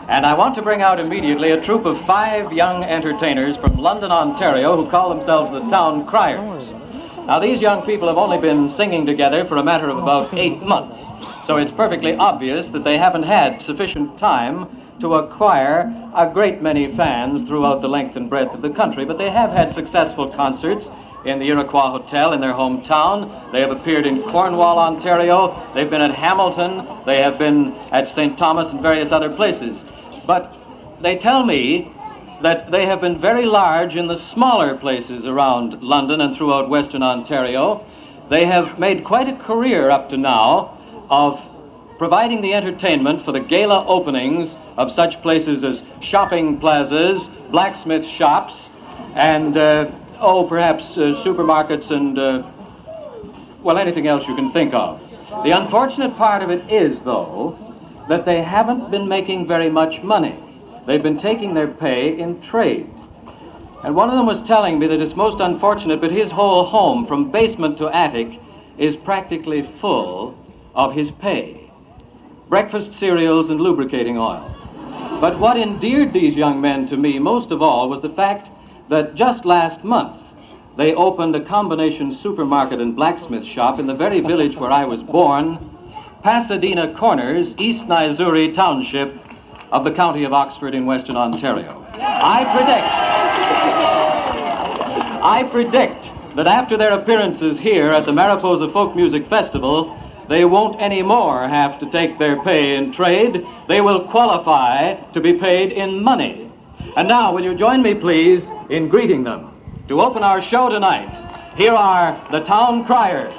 And I want to bring out immediately a troupe of 5 young entertainers from London, Ontario, who call themselves the Town Criers. Now, these young people have only been singing together for a matter of about 8 months, so it's perfectly obvious that they haven't had sufficient time to acquire a great many fans throughout the length and breadth of the country, but they have had successful concerts in the Iroquois Hotel in their hometown. They have appeared in Cornwall, Ontario. They've been at Hamilton. They have been at St. Thomas and various other places. But they tell me that they have been very large in the smaller places around London and throughout Western Ontario. They have made quite a career up to now of providing the entertainment for the gala openings of such places as shopping plazas, blacksmith shops, and perhaps supermarkets and, anything else you can think of. The unfortunate part of it is, though, that they haven't been making very much money. They've been taking their pay in trade. And one of them was telling me that it's most unfortunate, but his whole home, from basement to attic, is practically full of his pay. Breakfast cereals and lubricating oil. But what endeared these young men to me most of all was the fact that just last month they opened a combination supermarket and blacksmith shop in the very village where I was born, Pasadena Corners, East Nizuri Township of the county of Oxford in Western Ontario. I predict that after their appearances here at the Mariposa Folk Music Festival, they won't anymore have to take their pay in trade. They will qualify to be paid in money. And now, will you join me, please, in greeting them? To open our show tonight, here are the Town Criers.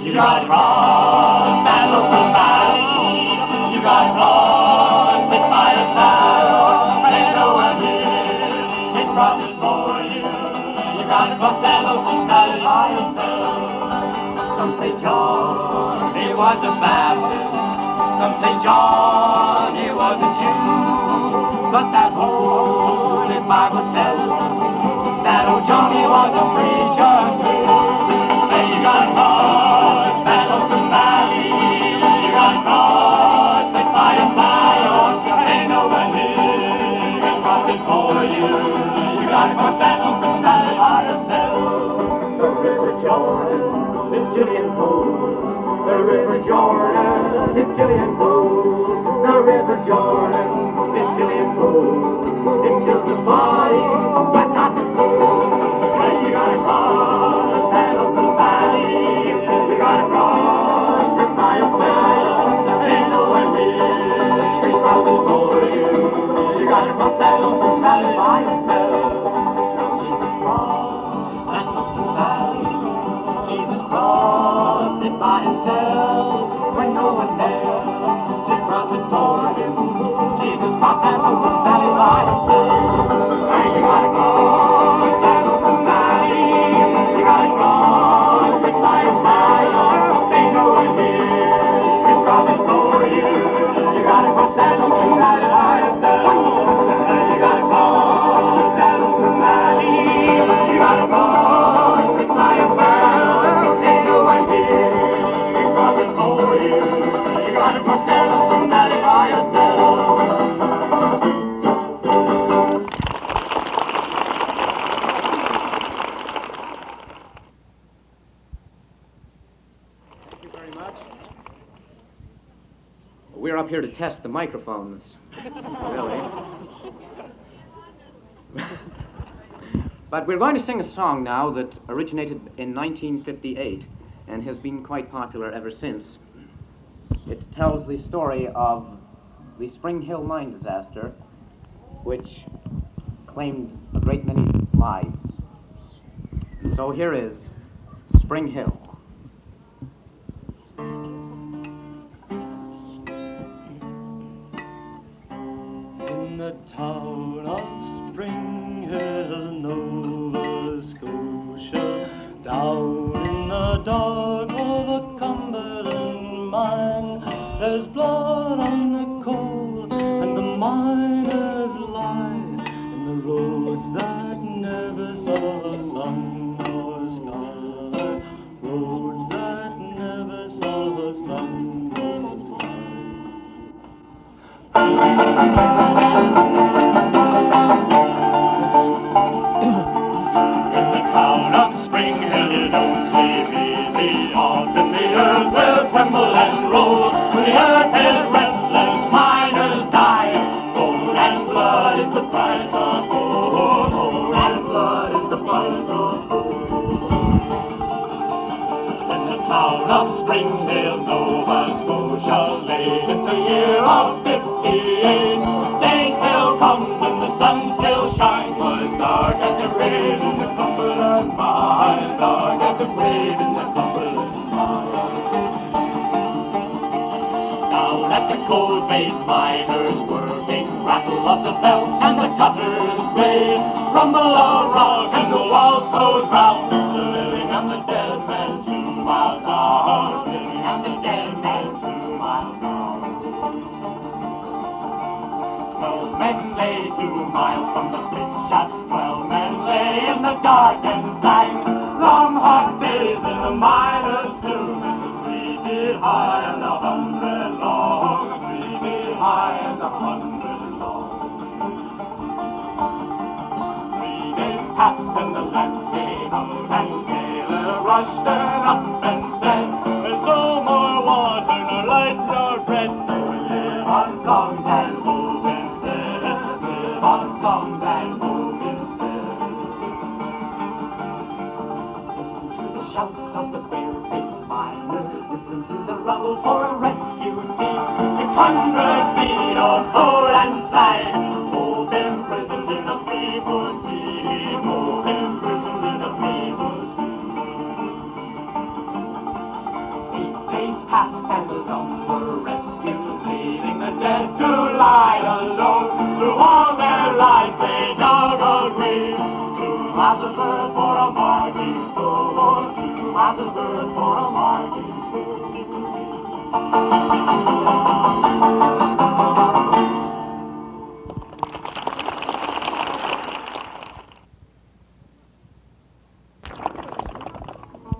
You gotta cross that lonesome valley. You gotta cross it by yourself. Ain't no one here can cross it for you. You gotta cross that lonesome valley by yourself. Some say John, he was a Baptist. Some say John, he was a Jew. But that Holy Bible tells us that old Johnny was a preacher too. And you gotta cross that lonesome valley. You gotta cross it by yourself. Ain't no one here can cross it for you. You gotta cross that lonesome valley by yourself. The River Jordan is Jillian Poole. The River Jordan is Jillian Poole. The River Jordan is Jillian Poole. It kills the body, but not the soul. And you gotta cross that lonesome valley. You gotta cross it by yourself. Ain't no one here can cross it for you. You gotta cross that lonesome valley by yourself. Jesus crossed that lonesome valley. Jesus crossed it by himself. When no one there to cross it for him. Jesus crossed that lonesome valley by himself. And you gotta cross that lonesome valley. You gotta cross it by yourself. Ain't no one here can cross it for you. You gotta cross that lonesome valley by yourself. And you gotta cross that lonesome valley. You gotta cross it by yourself. Ain't no one here can cross it for you. You gotta cross that lonesome valley by yourself. We're up here to test the microphones. Really. But we're going to sing a song now that originated in 1958 and has been quite popular ever since. It tells the story of the Spring Hill mine disaster, which claimed a great many lives. And so here is Spring Hill. In the town of Spring Hill, Nova Scotia, down in the dark of a Cumberland mine, there's blood on the coal and the mine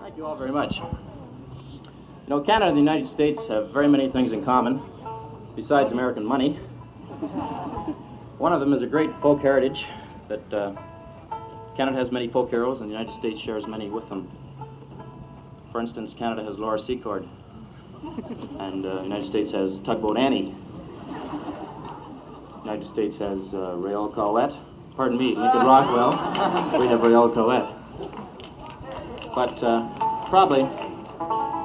Thank you all very much. You know, Canada and the United States have very many things in common, besides American money. One of them is a great folk heritage that Canada has many folk heroes and the United States shares many with them. For instance, Canada has Laura Secord and the United States has Tugboat Annie. The United States has Rael Collette. Pardon me, Lincoln Rockwell. We have Rael Collette. But probably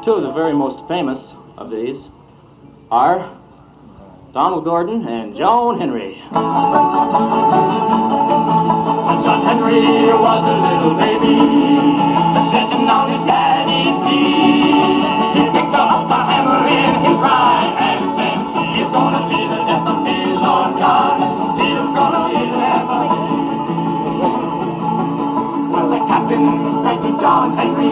two of the very most famous of these are Donald Gordon and Joan Henry. John Henry was a little baby, sitting on his daddy's knee. He picked up a hammer in his right hand, said, "Steel's gonna be the death of me, Lord God. Steel's gonna be the death of me." Well, the captain said to John Henry,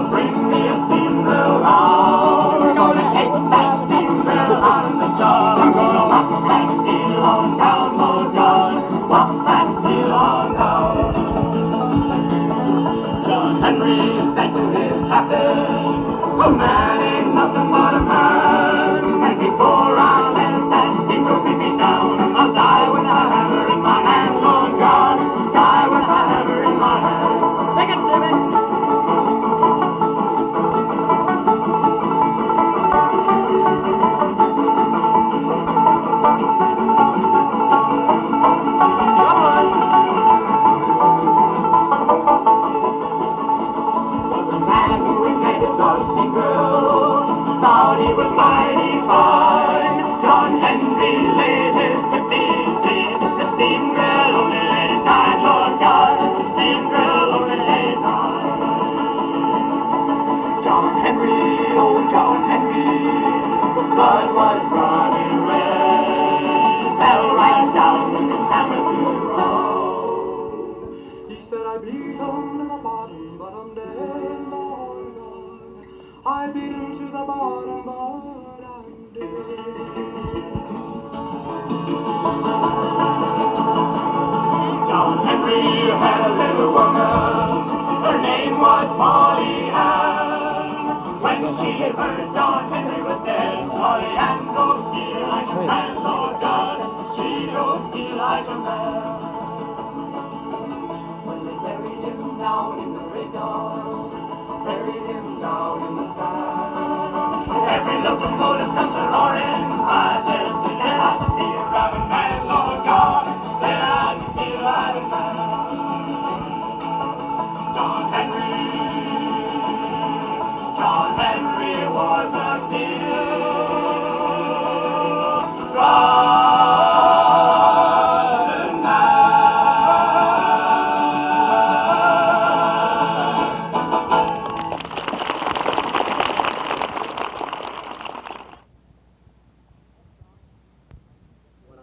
"Bring me a steam mill now. We're gonna take that steam mill out of the job. I'm gonna walk that steel on down, Lord God. Walk that steel on down." John Henry said to his captain, "A man ain't nothing but a man. And before I let that steam mill beat me down, I'll die with a hammer in my hand, Lord God. Die with a hammer in my hand." Take it, Jimmy. And Lord God, she goes still like a man. When they buried him down in the graveyard, buried him down in the sand. Every locomotive comes a roaring by, says, there I see a driving man, Lord God, there I see a driving man. John Henry was a steel driving man.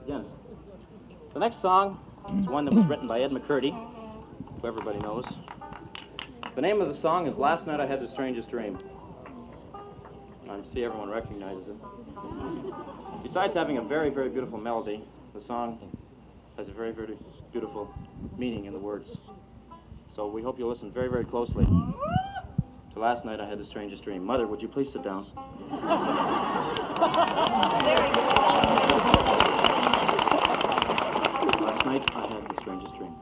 Again, the next song is one that was written by Ed McCurdy, who everybody knows. The name of the song is Last Night I Had the Strangest Dream. I see everyone recognizes it. Besides having a very, very beautiful melody, the song has a very, very beautiful meaning in the words. So we hope you'll listen very, very closely to Last Night I Had the Strangest Dream. Mother, would you please sit down? Last night I had the strangest dream.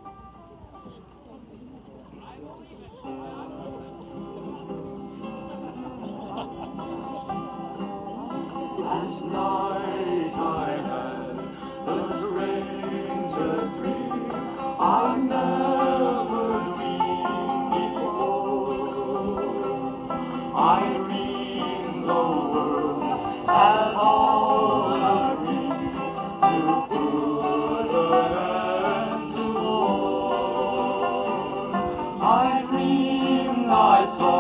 Last night I had the strangest dream I never dreamed before. I dreamed the world had all agreed to put an end to war. I dreamed I saw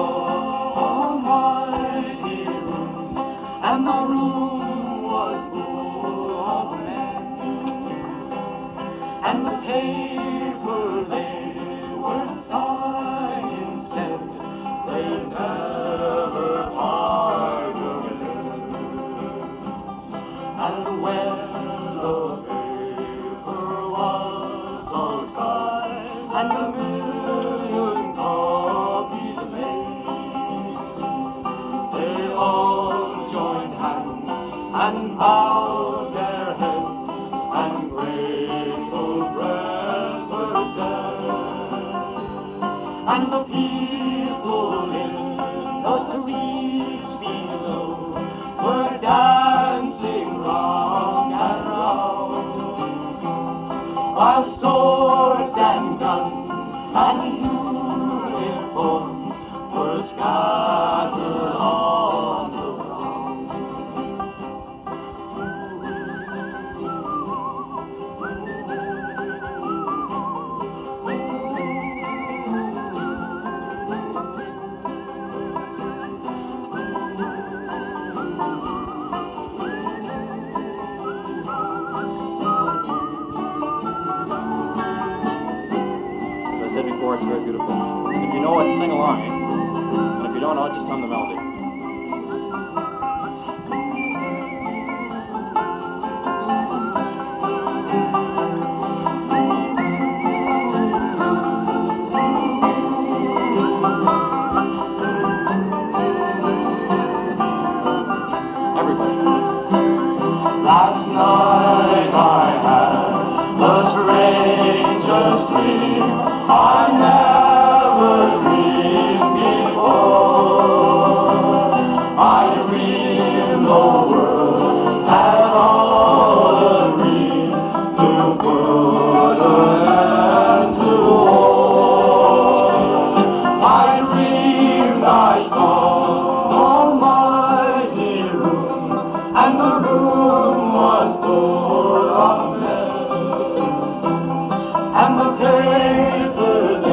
a mighty room, and the room was full of men, and the paper they were signing said they'd never part again. And when the paper was all signed, and the millions of pieces made, they all joined hands and bowed their heads, and grateful prayers were said. And the people in the streets below were dancing round and round, while swords and guns and uniforms were scattered on the ground. As I said before, it's very beautiful. If you know it, sing along. And if you don't know it, just hum the melody. Everybody. Last night I had the strangest dream I never dreamed before. I dreamed the world had all agreed to put an end to war. I dreamed I saw a mighty room, and the room was full of men, and the paper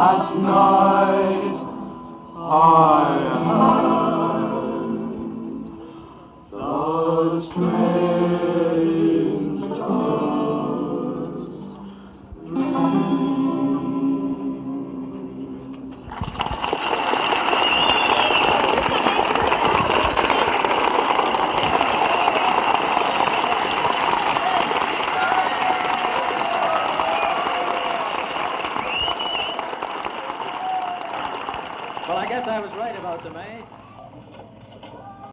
Last night I heard the strangest dream. Well, I guess I was right about the May.